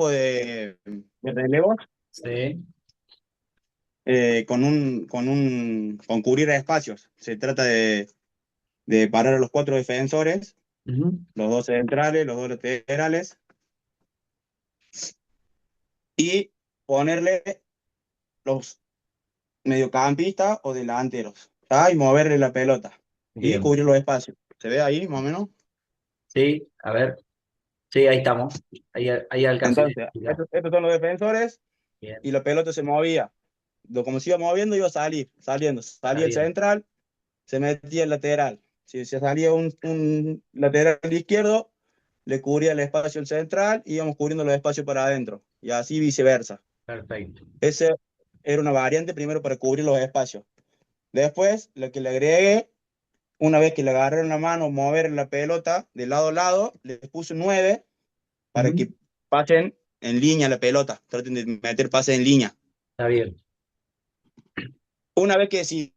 de relevos, Sí. con cubrir espacios. Se trata de parar a los cuatro defensores, Ujú. los dos centrales, los dos laterales, y ponerle los mediocampistas o delanteros, ¿tá? Y moverle la pelota y Bien. cubrir los espacios. ¿Se ve ahí más o menos? Sí, a ver. Sí, ahí estamos. Ahí alcanzo a Entonces, identificar. estos son los defensores Bien. y la pelota se movía. Como se iba moviendo, iba a salir, saliendo. Está Salía el bien. central, se metía el lateral. Si se salía un lateral izquierdo, le cubría el espacio el central, íbamos cubriendo los espacios para adentro. Y así viceversa. Perfecto. Esa era una variante primero para cubrir los espacios. Después, lo que le agregué, una vez que le agarraron la mano, mover la pelota de lado a lado, le puse 9 para Ujú. que pasen en línea la pelota. Traten de meter pases en línea. Está bien. Una vez que si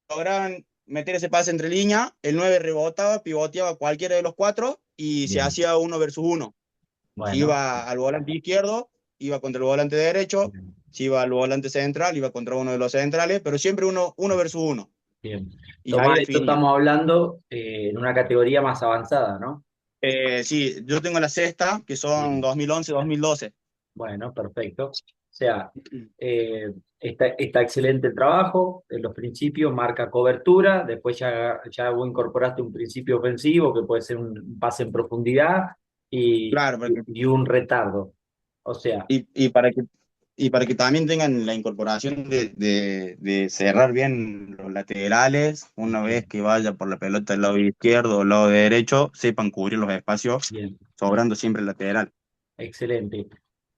lograban meter ese pase entre líneas, el 9 rebotaba, pivoteaba cualquiera de los cuatro y se Bien. hacía uno versus uno. Si Bueno. iba al volante izquierdo, iba contra el volante derecho. Bien. Si iba al volante central, iba contra uno de los centrales, pero siempre uno versus uno. Bien. Y ahí Tomás, esto definía. estamos hablando en una categoría más avanzada, ¿no? Sí, yo tengo la sexta, que son Bien. 2011-2012. Bueno, perfecto. O sea, está excelente el trabajo, en los principios marca cobertura, después ya vos incorporaste un principio ofensivo que puede ser un pase en profundidad y, Claro, y un retardo. O sea, y, y para que, y para que también tengan la incorporación de cerrar bien los laterales, una vez bien, que vaya por la pelota del lado izquierdo o del lado derecho, sepan cubrir los espacios, bien, sobrando siempre el lateral. excelente.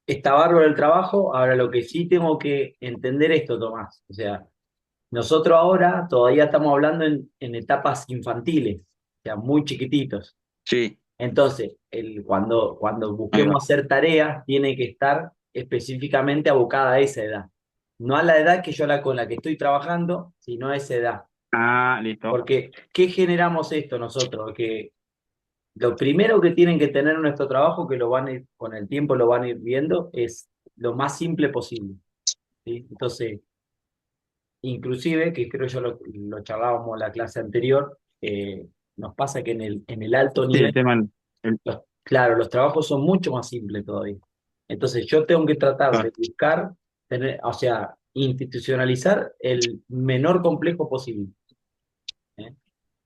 Está bárbaro el trabajo, ahora lo que sí tengo que entender esto, Tomás. O sea, nosotros ahora todavía estamos hablando en etapas infantiles, o sea, muy chiquititos. Sí, Entonces, cuando ahí va. busquemos hacer tareas, tiene que estar específicamente abocada a esa edad. No a la edad que con la que estoy trabajando, sino a esa edad. Ah, listo. Porque, ¿qué generamos esto nosotros? Que lo primero que tienen que tener en nuestro trabajo, que lo van a ir, con el tiempo lo van a ir viendo, es lo más simple posible. ¿Sí? Entonces, inclusive, que creo yo lo charlábamos en la clase anterior, nos pasa que en el alto Sí, nivel el tema. claro, los trabajos son mucho más simples todavía. Entonces, yo tengo que tratar Ah, de buscar, o sea, institucionalizar el menor complejo posible. ¿Eh?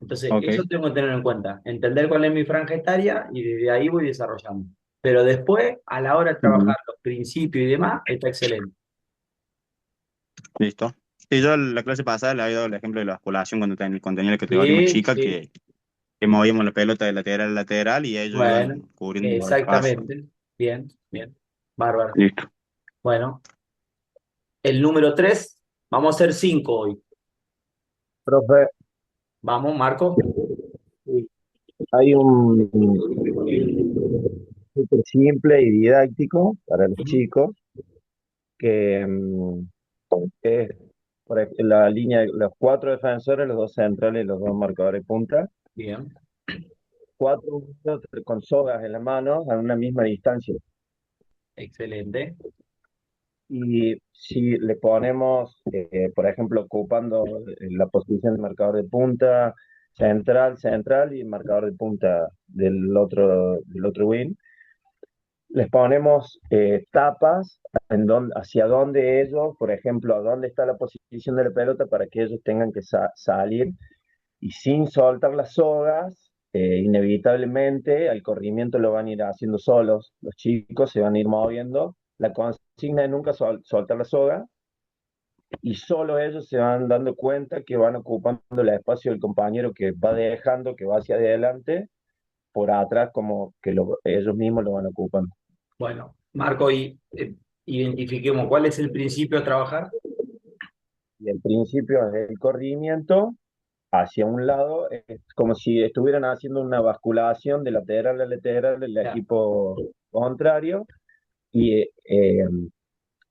Entonces, ok. eso tengo que tener en cuenta, entender cuál es mi franja etaria y desde ahí voy desarrollando. Pero después, a la hora de Mm, trabajar los principios y demás, está excelente. listo. Sí, yo la clase pasada le había dado el ejemplo de la basculación cuando tenía la categoría más Sí, chica, sí. que movíamos la pelota de lateral a lateral y ellos Bueno, iban cubriendo los espacios. exactamente. Bien, bien. Bárbaro. Listo. Bueno, el número 3, vamos a hacer 5 hoy. Profe, Vamos, Marco. sí, hay un súper simple y didáctico para los Ujú. chicos que es la línea, los cuatro defensores, los dos centrales, los dos marcadores de punta, Bien, cuatro unidos con sogas en la mano a una misma distancia. excelente. Y si le ponemos, por ejemplo, ocupando la posición de marcador de punta, central, central y marcador de punta del otro win, les ponemos tapas hacia dónde ellos, por ejemplo, a dónde está la posición de la pelota para que ellos tengan que salir y sin soltar las sogas, inevitablemente al corrimiento lo van a ir haciendo solos, los chicos se van a ir moviendo. La consigna es nunca soltar la soga y solo ellos se van dando cuenta que van ocupando el espacio del compañero que va dejando, que va hacia adelante, por atrás como que ellos mismos lo van ocupando. Bueno, Marco, y identifiquemos cuál es el principio a trabajar. Y el principio es el corrimiento hacia un lado, es como si estuvieran haciendo una basculación de lateral a lateral del Ya, equipo contrario, y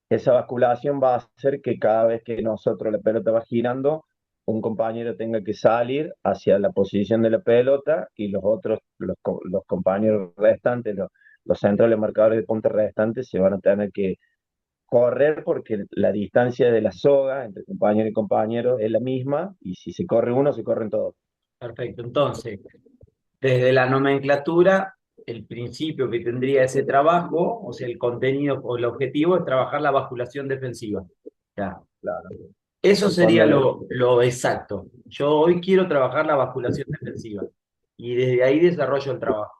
esa basculación va a hacer que cada vez que nosotros la pelota va girando, un compañero tenga que salir hacia la posición de la pelota y los otros, los compañeros restantes, los centrales marcadores de punta restantes se van a tener que correr porque la distancia de la soga entre compañero y compañero es la misma y si se corre uno, se corren todos. Perfecto. Entonces, desde la nomenclatura, el principio que tendría ese trabajo, o sea, el contenido o el objetivo es trabajar la basculación defensiva. Ya. Claro. Eso Y sería cuando lo exacto. Yo hoy quiero trabajar la basculación defensiva y desde ahí desarrollo el trabajo.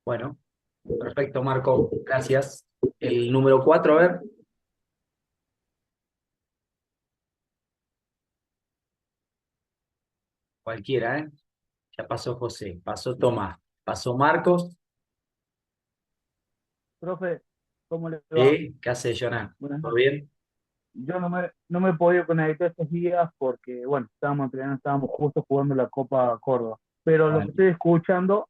Bueno, perfecto, Marco. Gracias. El número 4, a ver. Cualquiera, ¿eh? Ya pasó José, pasó Tomás, pasó Marcos. Profe, ¿cómo le va? ¿Sí? ¿Qué hace, Jonah? Buenas ¿Todo noches. bien? Yo no me he podido conectar estos días porque, bueno, estábamos entrenando, estábamos justo jugando la Copa Córdoba. Pero lo que Bueno, estoy escuchando,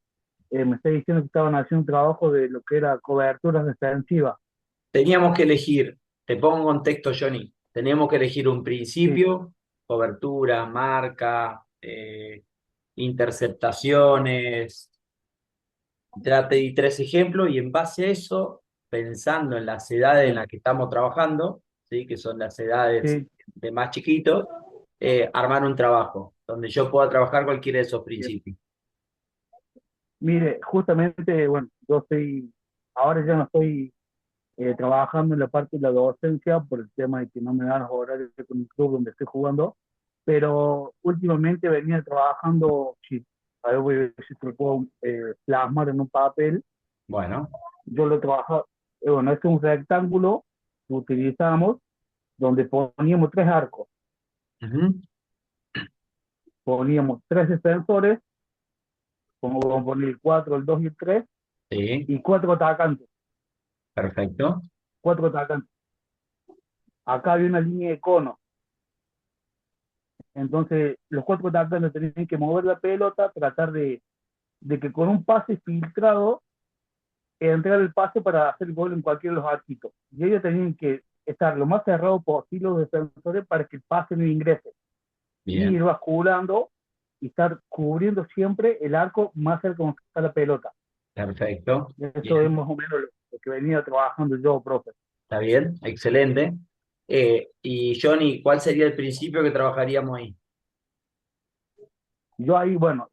me está diciendo que estaban haciendo un trabajo de lo que era coberturas defensivas. teníamos que elegir, te pongo en contexto, Johnny, teníamos que elegir un Sí, principio, cobertura, marca, interceptaciones. Ya te di 3 ejemplos y en base a eso, pensando en las edades en las que estamos trabajando, ¿sí? Que son las edades sí, de más chiquitos, armar un trabajo donde yo pueda trabajar cualquiera de esos bien. principios. Mire, justamente, bueno, ahora ya no estoy trabajando en la parte de la docencia por el tema de que no me dan los horarios con el club donde estoy jugando, pero últimamente venía trabajando, sí, a ver voy a ver si te lo puedo plasmar en un papel. Bueno, Yo lo trabajaba, bueno, este es un rectángulo que utilizamos donde poníamos tres arcos, ujú, poníamos tres defensores, como vamos a poner el 4, el 2 y el 3, sí, y cuatro atacantes, perfecto. cuatro atacantes. Acá había una línea de cono. Entonces, los cuatro atacantes tenían que mover la pelota, tratar de que con un pase filtrado entrar el pase para hacer el gol en cualquiera de los arquitos. Y ellos tenían que estar lo más cerrado posible los defensores para que el pase no ingrese. Y Bien, ir basculando y estar cubriendo siempre el arco más cerca donde está la pelota. perfecto. Eso es Bien, más o menos lo que venía trabajando yo, profe. está bien, excelente. Y Johnny, ¿cuál sería el principio que trabajaríamos ahí? Yo ahí, bueno,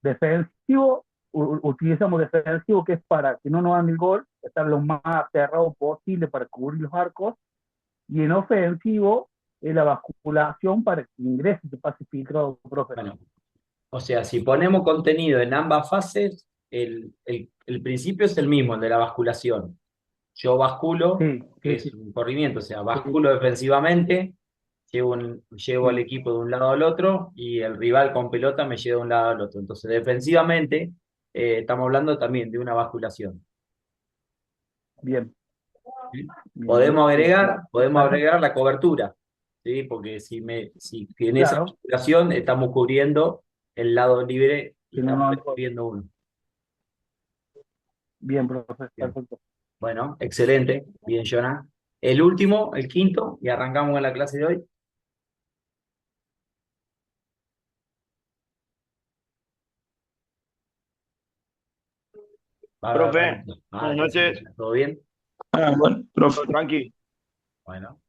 defensivo, utilizamos defensivo que es para que no nos hagan el gol, estar lo más cerrado posible para cubrir los arcos. Y en ofensivo, es la basculación para que ingrese ese pase filtrado, profe. Bueno, o sea, si ponemos contenido en ambas fases, el principio es el mismo, el de la basculación. Yo basculo, Sí, que sí, es sí, un corrimiento, o sea, sí, basculo defensivamente, llevo al sí, equipo de un lado al otro y el rival con pelota me lleva de un lado al otro. Entonces, defensivamente, estamos hablando también de una basculación. bien, ¿Sí? bien, bien. Podemos Perfecto. agregar la cobertura, ¿sí? Porque si en esa Claro, basculación estamos cubriendo el lado libre y si no, estamos no, no. defendiendo uno. Bien, profe, Bien. perfecto. Bueno, excelente. Bien, Jonah. El último, el quinto, y arrancamos con la clase de hoy. Profe, buenas ¿Qué haces? noches. ¿Todo bien? Bueno, profe. Todo tranqui. Bueno,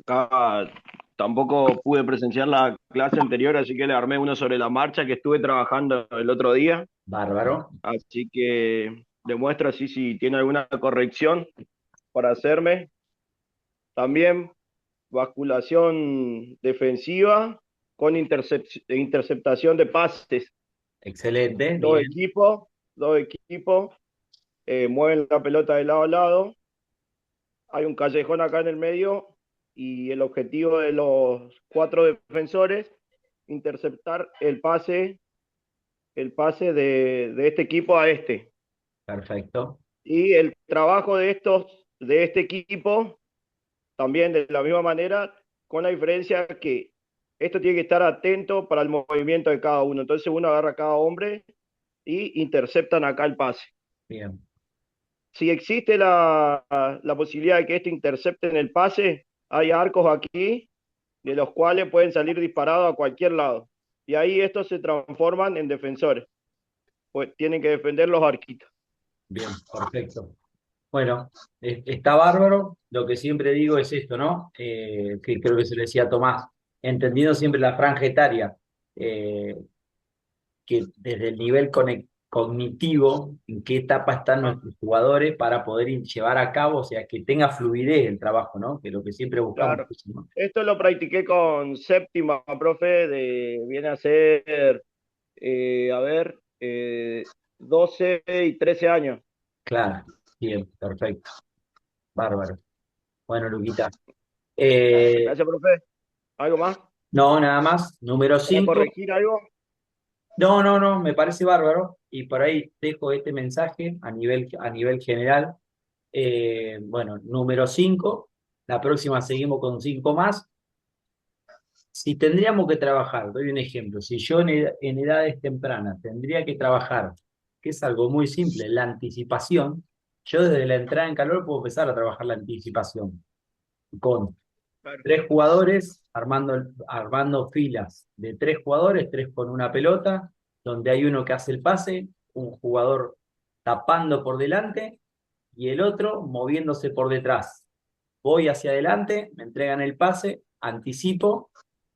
Acá tampoco pude presenciar la clase anterior, así que le armé uno sobre la marcha que estuve trabajando el otro día. bárbaro. Así que le muestro así si tiene alguna corrección para hacerme. También basculación defensiva con interceptación de pases. Excelente, Dos bien. equipos, dos equipos mueven la pelota de lado a lado. Hay un callejón acá en el medio y el objetivo de los cuatro defensores, interceptar el pase de este equipo a este. Perfecto. Y el trabajo de este equipo, también de la misma manera, con la diferencia que esto tiene que estar atento para el movimiento de cada uno. Entonces uno agarra a cada hombre y interceptan acá el pase. Bien. Si existe la posibilidad de que este intercepte en el pase, hay arcos aquí de los cuales pueden salir disparados a cualquier lado. y ahí estos se transforman en defensores, pues tienen que defender los arquitos. Bien, perfecto. Bueno, está bárbaro. Lo que siempre digo es esto, ¿no? Que creo que se le decía a Tomás, entendiendo siempre la franja etaria, que desde el nivel cognitivo, en qué etapa están nuestros jugadores para poder llevar a cabo, o sea, que tenga fluidez el trabajo, ¿no? Que es lo que siempre buscamos. Claro. ¿No? Esto lo practiqué con séptima, profe, viene a ser, a ver, 12 y 13 años. Claro, bien, perfecto. Bárbaro. Bueno, Luquita. Gracias, profe. ¿Algo más? No, nada más. Número ¿Para 5. corregir algo? No, me parece bárbaro. Y por ahí dejo este mensaje a nivel general. Bueno, número 5. La próxima seguimos con 5 más. Si tendríamos que trabajar, doy un ejemplo, si yo en edades tempranas tendría que trabajar, que es algo muy simple, la anticipación, yo desde la entrada en calor puedo empezar a trabajar la anticipación con Claro. 3 jugadores, armando filas de 3 jugadores, 3 con una pelota, donde hay uno que hace el pase, un jugador tapando por delante y el otro moviéndose por detrás. Voy hacia adelante, me entregan el pase, anticipo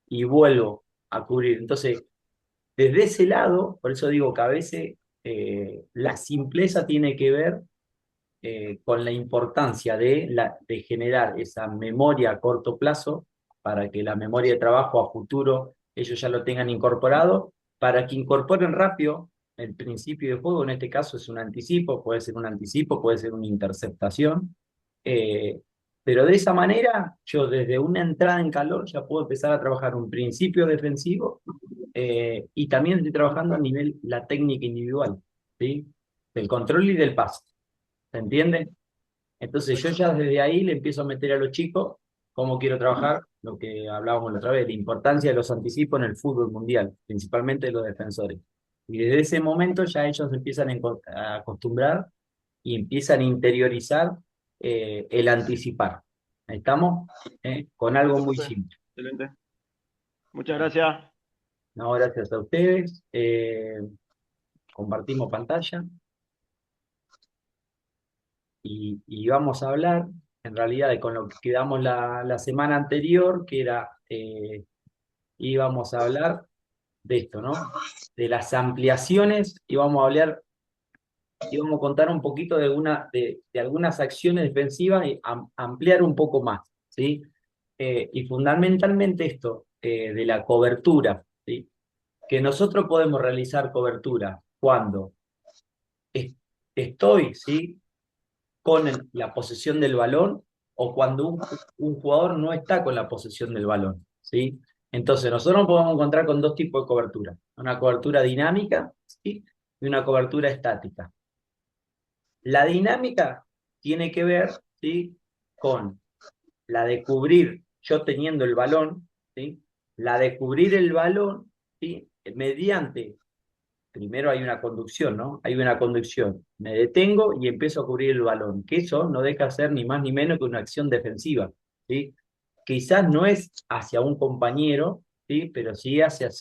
y vuelvo a cubrir. Entonces, desde ese lado, por eso digo que a veces la simpleza tiene que ver con la importancia de generar esa memoria a corto plazo para que la memoria de trabajo a futuro ellos ya lo tengan incorporado, para que incorporen rápido el principio de juego. En este caso es un anticipo, puede ser un anticipo, puede ser una interceptación, eh, pero de esa manera yo desde una entrada en calor ya puedo empezar a trabajar un principio defensivo, y también estoy trabajando a nivel la técnica individual, ¿sí? Del control y del pase. ¿Se entiende? Entonces yo ya desde ahí le empiezo a meter a los chicos cómo quiero trabajar, lo que hablábamos la otra vez, la importancia de los anticipos en el fútbol mundial, principalmente de los defensores. Y desde ese momento ya ellos empiezan a acostumbrar y empiezan a interiorizar el anticipar. ¿Estamos? Con algo muy simple. Excelente. Muchas gracias. No, gracias a ustedes. Compartimos pantalla. Y vamos a hablar, en realidad, de con lo que quedamos la semana anterior, que era, íbamos a hablar de esto, ¿no? De las ampliaciones, y vamos a hablar, y vamos a contar un poquito de algunas acciones defensivas y ampliar un poco más, ¿sí? Y fundamentalmente esto, de la cobertura, ¿sí? Que nosotros podemos realizar cobertura cuando estoy, ¿sí? Con la posesión del balón o cuando un jugador no está con la posesión del balón, ¿sí? Entonces, nosotros nos podemos encontrar con 2 tipos de cobertura. Una cobertura dinámica, ¿sí? Y una cobertura estática. La dinámica tiene que ver, ¿sí? Con la de cubrir, yo teniendo el balón, ¿sí? La de cubrir el balón, ¿sí? Mediante. Primero hay una conducción, ¿no? Hay una conducción. Me detengo y empiezo a cubrir el balón. Que eso no deja de ser ni más ni menos que una acción defensiva, ¿sí? Quizás no es hacia un compañero, ¿sí? Pero sí hacia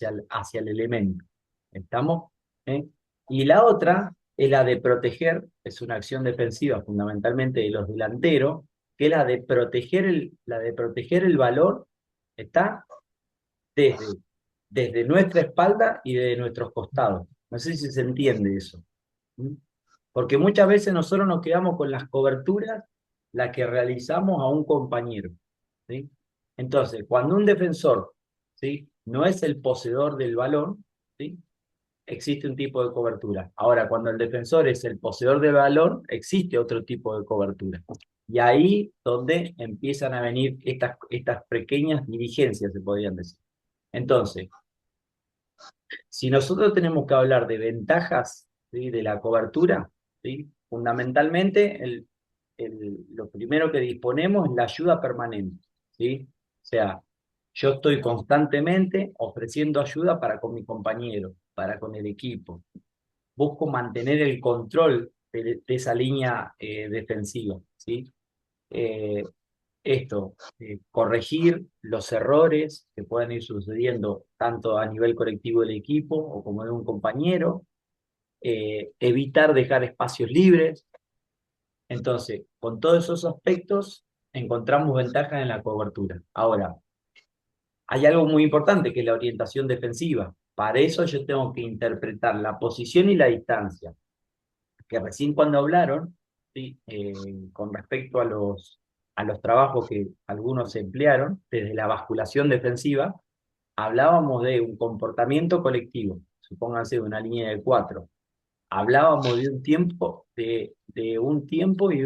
el elemento. ¿Estamos? ¿Eh? Y la otra es la de proteger, es una acción defensiva fundamentalmente de los delanteros, que es la de proteger el balón, ¿está? Desde nuestra espalda y desde nuestros costados. No sé si se entiende eso. ¿Mm? Porque muchas veces nosotros nos quedamos con las coberturas, las que realizamos a un compañero, ¿sí? Entonces, cuando un defensor, ¿sí? No es el poseedor del balón, ¿sí? Existe un tipo de cobertura. Ahora, cuando el defensor es el poseedor del balón, existe otro tipo de cobertura. Y ahí donde empiezan a venir estas pequeñas dirigencias, se podrían decir. Entonces, si nosotros tenemos que hablar de ventajas, ¿sí? De la cobertura, ¿sí? Fundamentalmente lo primero que disponemos es la ayuda permanente, ¿sí? O sea, yo estoy constantemente ofreciendo ayuda para con mi compañero, para con el equipo. Busco mantener el control de esa línea defensiva, ¿sí? corregir los errores que puedan ir sucediendo tanto a nivel colectivo del equipo o como de un compañero, evitar dejar espacios libres. Entonces, con todos esos aspectos, encontramos ventajas en la cobertura. Ahora, hay algo muy importante que es la orientación defensiva. Para eso yo tengo que interpretar la posición y la distancia. Que recién cuando hablaron, ¿sí? Con respecto a los trabajos que algunos emplearon, desde la basculación defensiva, hablábamos de un comportamiento colectivo, supónganse de una línea de 4. Hablábamos de un tiempo y de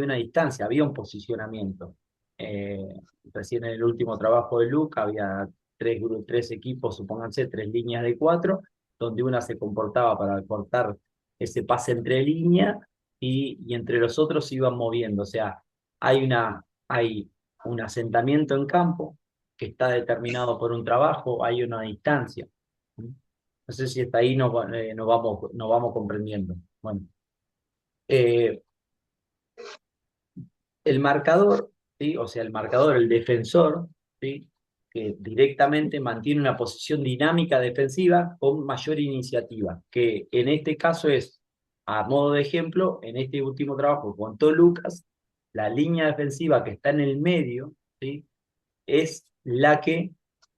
una distancia, había un posicionamiento. Eh, Recién en el último trabajo de Luke había tres equipos, supónganse, 3 líneas de 4, donde una se comportaba para cortar ese pase entre líneas y entre los otros se iban moviendo. O sea, hay un asentamiento en campo que está determinado por un trabajo, hay una distancia. No sé si hasta ahí nos vamos comprendiendo. Bueno, eh, el marcador, ¿sí? O sea, el marcador, el defensor, ¿sí? Que directamente mantiene una posición dinámica defensiva con mayor iniciativa, que en este caso es, a modo de ejemplo, en este último trabajo que contó Lucas, la línea defensiva que está en el medio, ¿sí? Es la que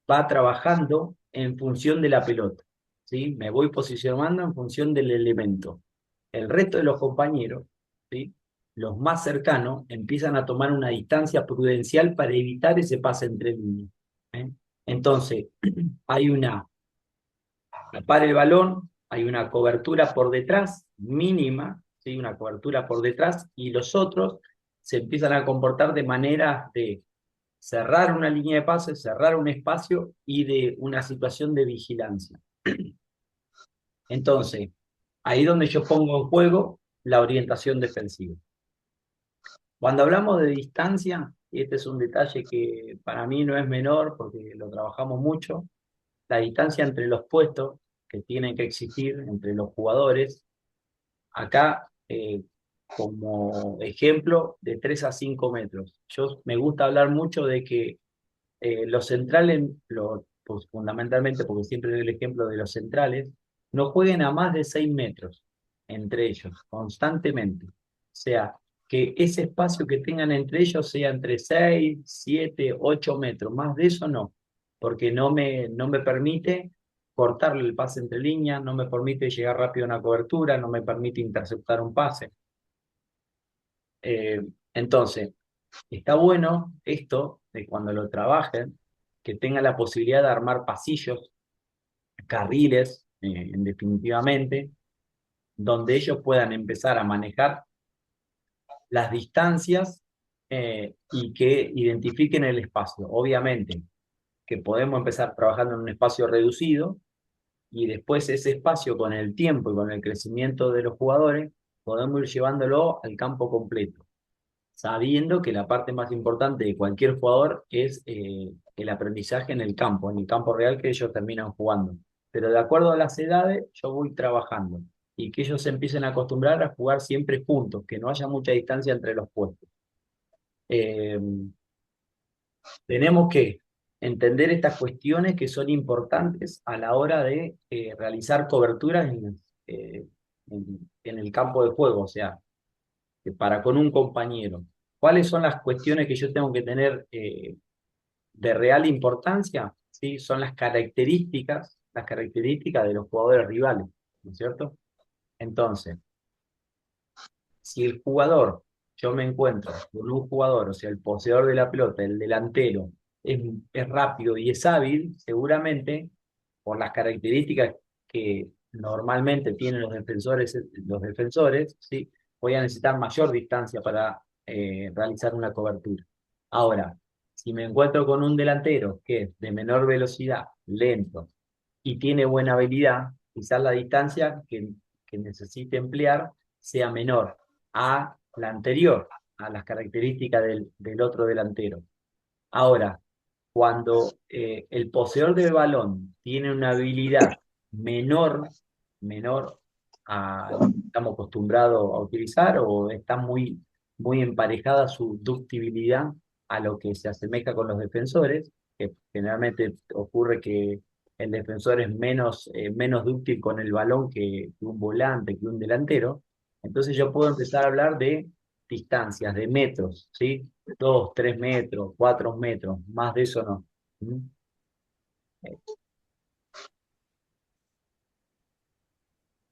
va trabajando en función de la pelota, ¿sí? Me voy posicionando en función del elemento. El resto de los compañeros, ¿sí? Los más cercanos, empiezan a tomar una distancia prudencial para evitar ese pase entre líneas. ¿Eh? Entonces, hay para el balón, hay una cobertura por detrás, mínima, ¿sí? Una cobertura por detrás, y los otros se empiezan a comportar de manera de cerrar una línea de pase, cerrar un espacio y de una situación de vigilancia. Entonces, ahí donde yo pongo en juego la orientación defensiva. Cuando hablamos de distancia, y este es un detalle que para mí no es menor porque lo trabajamos mucho, la distancia entre los puestos que tienen que existir entre los jugadores, acá como ejemplo de 3 a 5 metros. Yo me gusta hablar mucho de que los centrales, pues, fundamentalmente, porque siempre doy el ejemplo de los centrales, no jueguen a más de 6 metros entre ellos, constantemente. O sea, que ese espacio que tengan entre ellos sea entre 6, 7, 8 metros. Más de eso no, porque no me permite cortarle el pase entre líneas, no me permite llegar rápido a una cobertura, no me permite interceptar un pase. Entonces, está bueno esto de cuando lo trabajen, que tengan la posibilidad de armar pasillos, carriles, definitivamente, donde ellos puedan empezar a manejar las distancias y que identifiquen el espacio. Obviamente que podemos empezar trabajando en un espacio reducido y después ese espacio con el tiempo y con el crecimiento de los jugadores podemos ir llevándolo al campo completo, sabiendo que la parte más importante de cualquier jugador es el aprendizaje en el campo real que ellos terminan jugando. Pero de acuerdo a las edades, yo voy trabajando y que ellos se empiecen a acostumbrar a jugar siempre juntos, que no haya mucha distancia entre los puestos. Eh, Tenemos que entender estas cuestiones que son importantes a la hora de realizar coberturas en el campo de juego, o sea, para con un compañero. ¿Cuáles son las cuestiones que yo tengo que tener de real importancia? ¿Sí? Son las características de los jugadores rivales, ¿no es cierto? Entonces, si el jugador, yo me encuentro con un jugador, o sea, el poseedor de la pelota, el delantero, es rápido y es hábil, seguramente, por las características que normalmente tienen los defensores, ¿sí? Voy a necesitar mayor distancia para realizar una cobertura. Ahora, si me encuentro con un delantero que es de menor velocidad, lento y tiene buena habilidad, quizás la distancia que necesite emplear sea menor a la anterior, a las características del otro delantero. Ahora, cuando el poseedor del balón tiene una habilidad menor a lo que estamos acostumbrados a utilizar o está muy emparejada su ductibilidad a lo que se asemeja con los defensores, que generalmente ocurre que el defensor es menos dúctil con el balón que un volante, que un delantero. Entonces yo puedo empezar a hablar de distancias, de metros, ¿sí? 2, 3 metros, 4 metros, más de eso no. ¿Mm?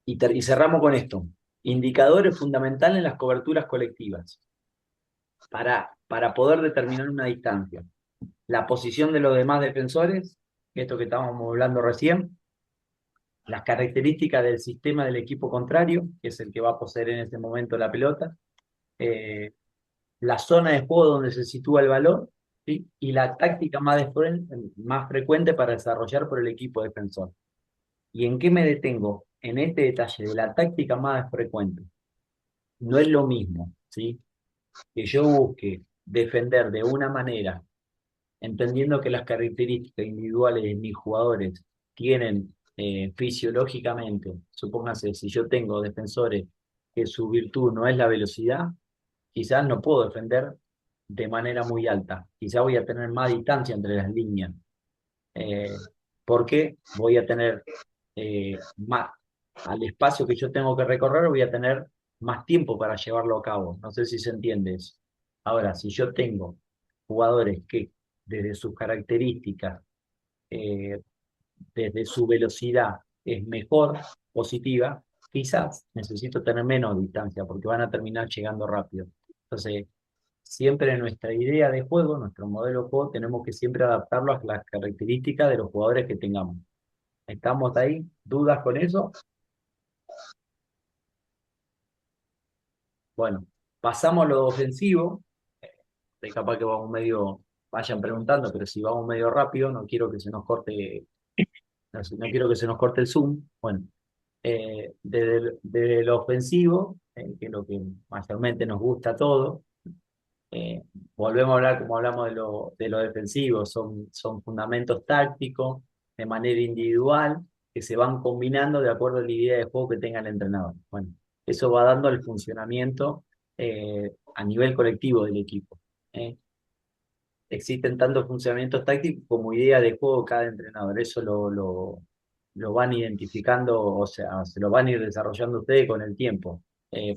Y cerramos con esto. Indicadores fundamentales en las coberturas colectivas para poder determinar una distancia. La posición de los demás defensores, esto que estábamos hablando recién, las características del sistema del equipo contrario, que es el que va a poseer en este momento la pelota, la zona de juego donde se sitúa el balón, ¿sí? Y la táctica más frecuente para desarrollar por el equipo defensor. ¿Y en qué me detengo? En este detalle de la táctica más frecuente. No es lo mismo, ¿sí? Que yo busque defender de una manera, entendiendo que las características individuales de mis jugadores tienen fisiológicamente, supóngase, si yo tengo defensores que su virtud no es la velocidad, quizás no puedo defender de manera muy alta, quizás voy a tener más distancia entre las líneas, porque voy a tener más, al espacio que yo tengo que recorrer, voy a tener más tiempo para llevarlo a cabo. No sé si se entiende eso. Ahora, si yo tengo jugadores que desde sus características, eh, desde su velocidad es mejor, positiva, quizás necesito tener menos distancia porque van a terminar llegando rápido. Entonces, siempre en nuestra idea de juego, nuestro modelo de juego, tenemos que siempre adaptarlo a las características de los jugadores que tengamos. ¿Estamos ahí? ¿Dudas con eso? Bueno, pasamos a lo ofensivo. Capaz que vamos medio, vayan preguntando, pero si vamos medio rápido, no quiero que se nos corte, no quiero que se nos corte el Zoom. Bueno, desde lo ofensivo, que es lo que mayormente nos gusta a todos, volvemos a hablar como hablamos de lo defensivo, son fundamentos tácticos de manera individual que se van combinando de acuerdo a la idea de juego que tenga el entrenador. Bueno, eso va dando el funcionamiento a nivel colectivo del equipo. Existen tanto funcionamientos tácticos como idea de juego cada entrenador. Eso lo van identificando, o sea, se lo van a ir desarrollando ustedes con el tiempo.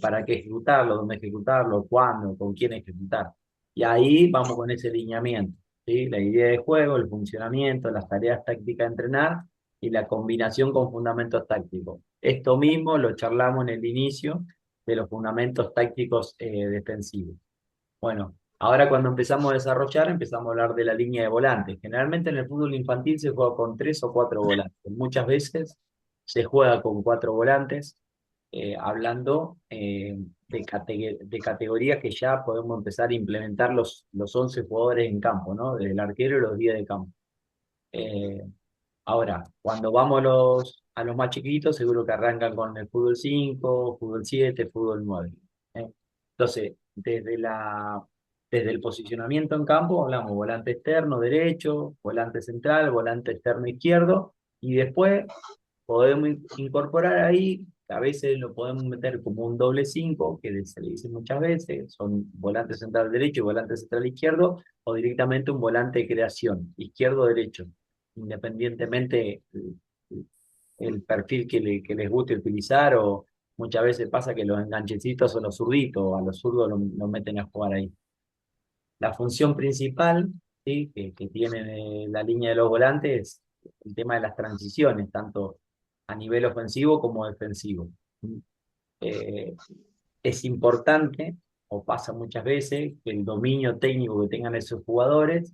Para qué ejecutarlo, dónde ejecutarlo, cuándo, con quién ejecutar. Y ahí vamos con ese lineamiento, ¿sí? La idea de juego, el funcionamiento, las tareas tácticas a entrenar y la combinación con fundamentos tácticos. Esto mismo lo charlamos en el inicio de los fundamentos tácticos defensivos. Bueno, ahora cuando empezamos a desarrollar, empezamos a hablar de la línea de volantes. Generalmente en el fútbol infantil se juega con 3 o 4 volantes. Muchas veces se juega con 4 volantes, hablando de categorías que ya podemos empezar a implementar los 11 jugadores en campo, ¿no? Desde el arquero y los 10 de campo. Ahora, cuando vamos a los más chiquitos, seguro que arrancan con el fútbol 5, fútbol 7, fútbol 9. Entonces, desde el posicionamiento en campo, hablamos volante externo derecho, volante central, volante externo izquierdo, y después podemos incorporar ahí, a veces lo podemos meter como un doble 5, que se le dice muchas veces, son volante central derecho y volante central izquierdo, o directamente un volante de creación, izquierdo-derecho, independientemente el perfil que les guste utilizar, o muchas veces pasa que los enganchecitos son los zurditos, a los zurdos lo meten a jugar ahí. La función principal, ¿sí? que tiene la línea de los volantes es el tema de las transiciones, tanto a nivel ofensivo como defensivo. Es importante, o pasa muchas veces, que el dominio técnico que tengan esos jugadores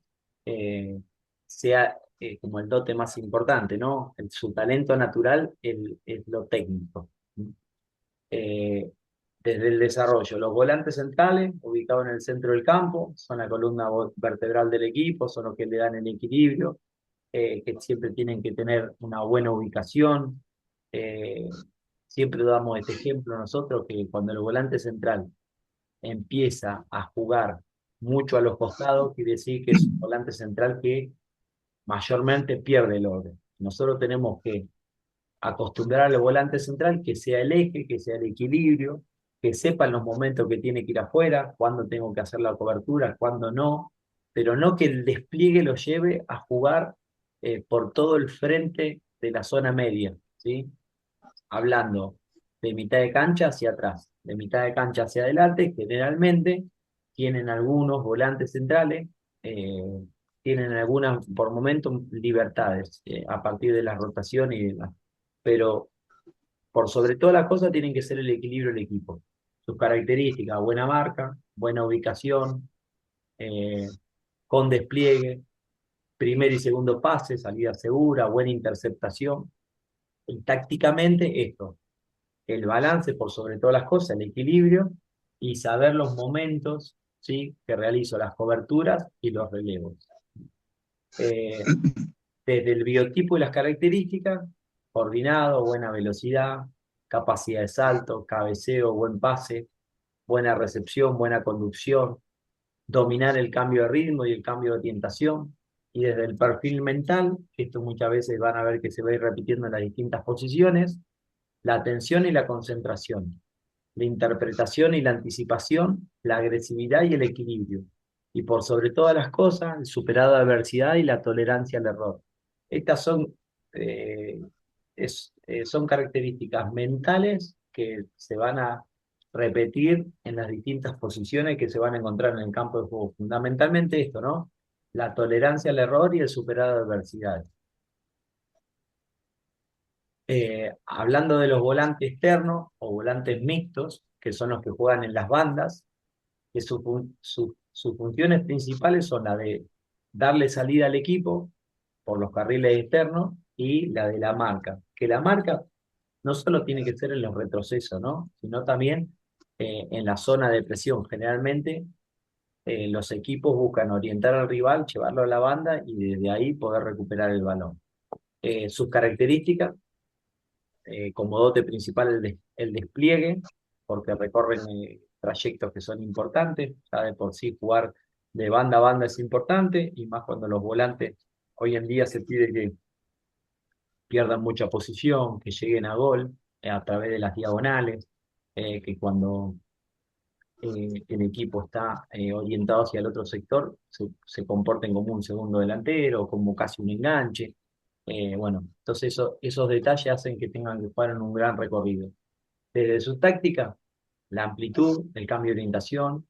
sea como el dote más importante, ¿no? Su talento natural es lo técnico. Eh, Desde el desarrollo, los volantes centrales, ubicados en el centro del campo, son la columna vertebral del equipo, son los que le dan el equilibrio, que siempre tienen que tener una buena ubicación. Siempre damos este ejemplo nosotros, que cuando el volante central empieza a jugar mucho a los costados, quiere decir que es un volante central que mayormente pierde el orden. Nosotros tenemos que acostumbrar al volante central que sea el eje, que sea el equilibrio, que sepa en los momentos que tiene que ir afuera, cuándo tengo que hacer la cobertura, cuándo no, pero no que el despliegue lo lleve a jugar por todo el frente de la zona media, ¿sí? Hablando de mitad de cancha hacia atrás, de mitad de cancha hacia adelante, generalmente tienen algunos volantes centrales, tienen algunas, por momentos, libertades a partir de la rotación y demás. Pero por sobre todas las cosas tienen que ser el equilibrio del equipo. Sus características, buena marca, buena ubicación, con despliegue, primer y segundo pase, salida segura, buena interceptación. Y tácticamente esto, el balance por sobre todas las cosas, el equilibrio y saber los momentos, ¿sí?, que realizo las coberturas y los relevos. Desde el biotipo y las características, coordinado, buena velocidad, capacidad de salto, cabeceo, buen pase, buena recepción, buena conducción, dominar el cambio de ritmo y el cambio de orientación. Y desde el perfil mental, que esto muchas veces van a ver que se va a ir repitiendo en las distintas posiciones, la atención y la concentración, la interpretación y la anticipación, la agresividad y el equilibrio. Y por sobre todas las cosas, el superado de adversidad y la tolerancia al error. Estas eh, son características mentales que se van a repetir en las distintas posiciones que se van a encontrar en el campo de juego. Fundamentalmente esto, ¿no? La tolerancia al error y el superado de adversidades. Hablando de los volantes externos o volantes mixtos, que son los que juegan en las bandas, que sus funciones principales son la de darle salida al equipo por los carriles externos y la de la marca. Que la marca no solo tiene que ser en los retrocesos, ¿no?, sino también en la zona de presión. Generalmente los equipos buscan orientar al rival, llevarlo a la banda y desde ahí poder recuperar el balón. Sus características, como dote principal el despliegue, porque recorren trayectos que son importantes. Ya de por sí jugar de banda a banda es importante, y más cuando los volantes hoy en día se pide que pierdan mucha posición, que lleguen a gol a través de las diagonales, que cuando el equipo está orientado hacia el otro sector, se comporten como un segundo delantero, como casi un enganche. Bueno, entonces esos detalles hacen que tengan que jugar en un gran recorrido. Desde su táctica, la amplitud, el cambio de orientación,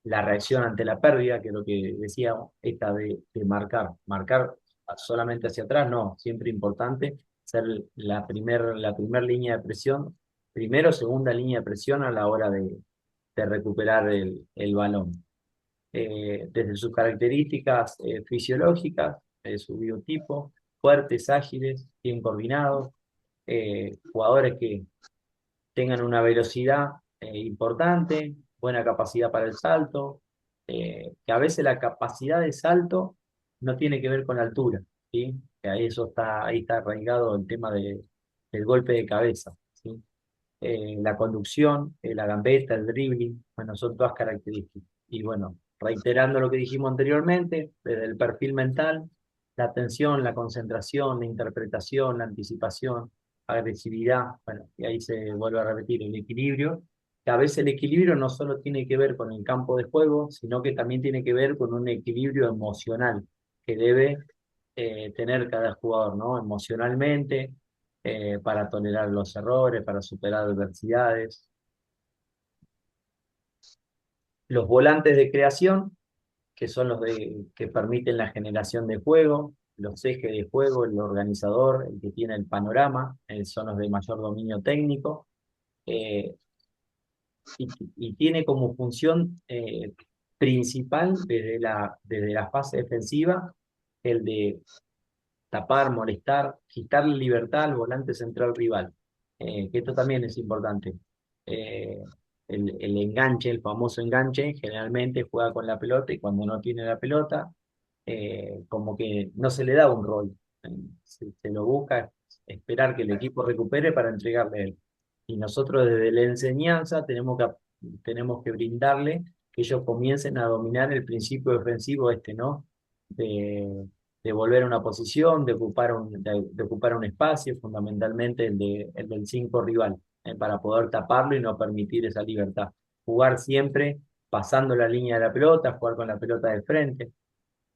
la reacción ante la pérdida, que es lo que decíamos, esta de marcar solamente hacia atrás, no, siempre importante ser la primer línea de presión, primero o segunda línea de presión a la hora de recuperar el balón. Desde sus características fisiológicas, su biotipo, fuertes, ágiles, bien coordinados, jugadores que tengan una velocidad importante, buena capacidad para el salto, que a veces la capacidad de salto no tiene que ver con la altura, ¿sí? Que ahí está arraigado el tema del golpe de cabeza, ¿sí? La conducción, la gambeta, el dribbling, bueno, son todas características. Y bueno, reiterando lo que dijimos anteriormente, desde el perfil mental, la atención, la concentración, la interpretación, la anticipación, agresividad, bueno, y ahí se vuelve a repetir el equilibrio, que a veces el equilibrio no solo tiene que ver con el campo de juego, sino que también tiene que ver con un equilibrio emocional que debe tener cada jugador, ¿no? Emocionalmente, para tolerar los errores, para superar adversidades. Los volantes de creación, que son los que permiten la generación de juego, los ejes de juego, el organizador, el que tiene el panorama, son los de mayor dominio técnico, eh, y tiene como función principal desde la fase defensiva el de tapar, molestar, quitarle libertad al volante central rival, que esto también es importante. Eh, el enganche, el famoso enganche, generalmente juega con la pelota, y cuando no tiene la pelota, como que no se le da un rol. Se lo busca esperar que el equipo recupere para entregarle a él. Y nosotros desde la enseñanza tenemos que brindarle que ellos comiencen a dominar el principio defensivo ¿no? De volver a una posición, de ocupar un espacio, fundamentalmente el del 5 rival, para poder taparlo y no permitir esa libertad. Jugar siempre pasando la línea de la pelota, jugar con la pelota de frente.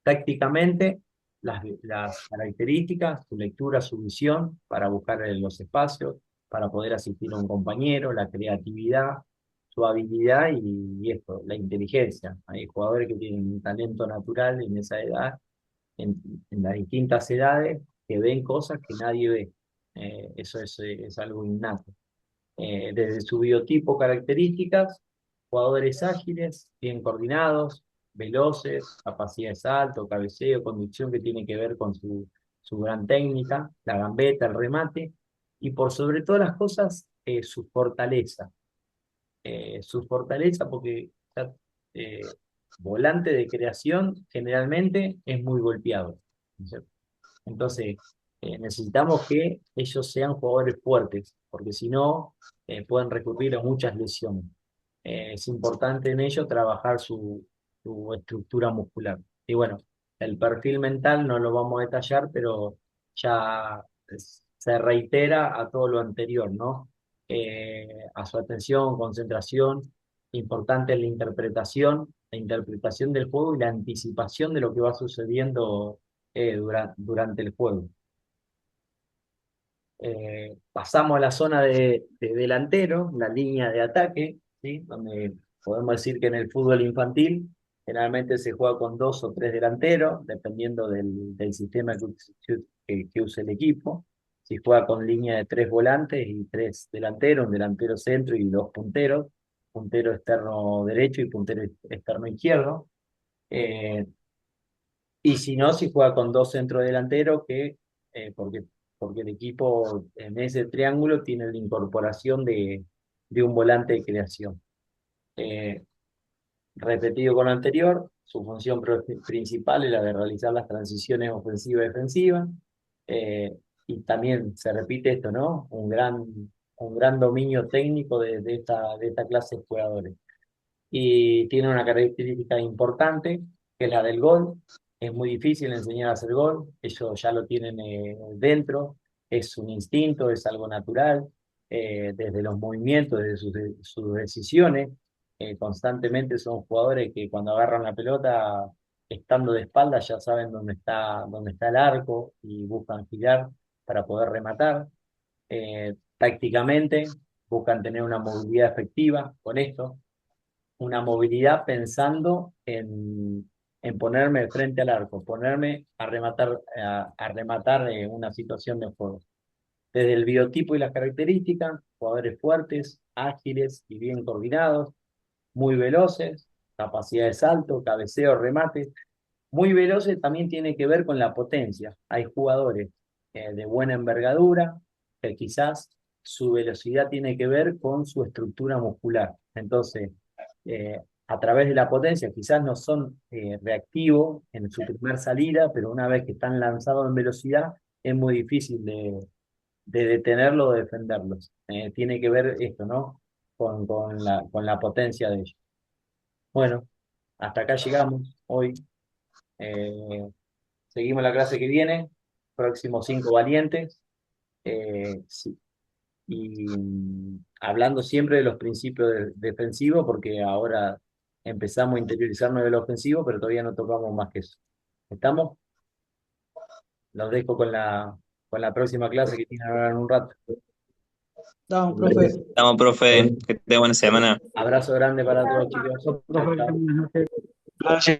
Tácticamente, las características, su lectura, su visión para buscar los espacios, para poder asistir a un compañero, la creatividad, su habilidad y esto, la inteligencia. Hay jugadores que tienen un talento natural en esa edad, en, en las distintas edades, que ven cosas que nadie ve. Eso es algo innato. Desde su biotipo, características, jugadores ágiles, bien coordinados, veloces, capacidad de salto, cabeceo, conducción que tiene que ver con su gran técnica, la gambeta, el remate, y por sobre todas las cosas, su fortaleza. Su fortaleza porque eh, volante de creación generalmente es muy golpeado. ¿No es cierto? Entonces, necesitamos que ellos sean jugadores fuertes, porque si no, pueden recurrir a muchas lesiones. Es importante en ello trabajar su estructura muscular. Y bueno, el perfil mental no lo vamos a detallar, pero ya se reitera a todo lo anterior, ¿no? A su atención, concentración, importante la interpretación del juego y la anticipación de lo que va sucediendo durante el juego. Pasamos a la zona de delantero, la línea de ataque, ¿sí? Donde podemos decir que en el fútbol infantil generalmente se juega con 2 o 3 delanteros, dependiendo del sistema que use el equipo. Si juega con línea de 3 volantes y 3 delanteros, un delantero centro y 2 punteros, puntero externo derecho y puntero externo izquierdo. Eh, y si no, si juega con 2 centrodelanteros, porque el equipo en ese triángulo tiene la incorporación de un volante de creación. Eh, Repetido con lo anterior, su función principal es la de realizar las transiciones ofensiva y defensiva. Y también se repite esto, ¿no? Un gran dominio técnico de esta clase de jugadores. Y tiene una característica importante, que es la del gol. Es muy difícil enseñar a hacer gol, ellos ya lo tienen dentro, es un instinto, es algo natural, desde los movimientos, desde sus decisiones. Constantemente son jugadores que cuando agarran la pelota, estando de espaldas, ya saben dónde está el arco y buscan girar para poder rematar. Tácticamente buscan tener una movilidad efectiva con esto, una movilidad pensando en ponerme frente al arco, ponerme a rematar una situación de juego. Desde el biotipo y las características, jugadores fuertes, ágiles y bien coordinados, muy veloces, capacidad de salto, cabeceo, remate. Muy veloces también tiene que ver con la potencia. Hay jugadores de buena envergadura, que quizás su velocidad tiene que ver con su estructura muscular. Entonces, a través de la potencia, quizás no son reactivos en su primer salida, pero una vez que están lanzados en velocidad, es muy difícil de detenerlo o defenderlos. Tiene que ver esto, ¿no? Con la potencia de ellos. Bueno, hasta acá llegamos hoy. Eh, Seguimos la clase que viene, próximos 5 valientes, sí, y hablando siempre de los principios defensivos, porque ahora empezamos a interiorizarnos del ofensivo, pero todavía no tocamos más que eso. ¿Estamos? Los dejo con la próxima clase que tienen ahora en un rato. Estamos, profe. Estamos, profe, que tenga buena semana. Abrazo grande para todos, chicos. Chau, Profe, chau. buenas noches. Gracias.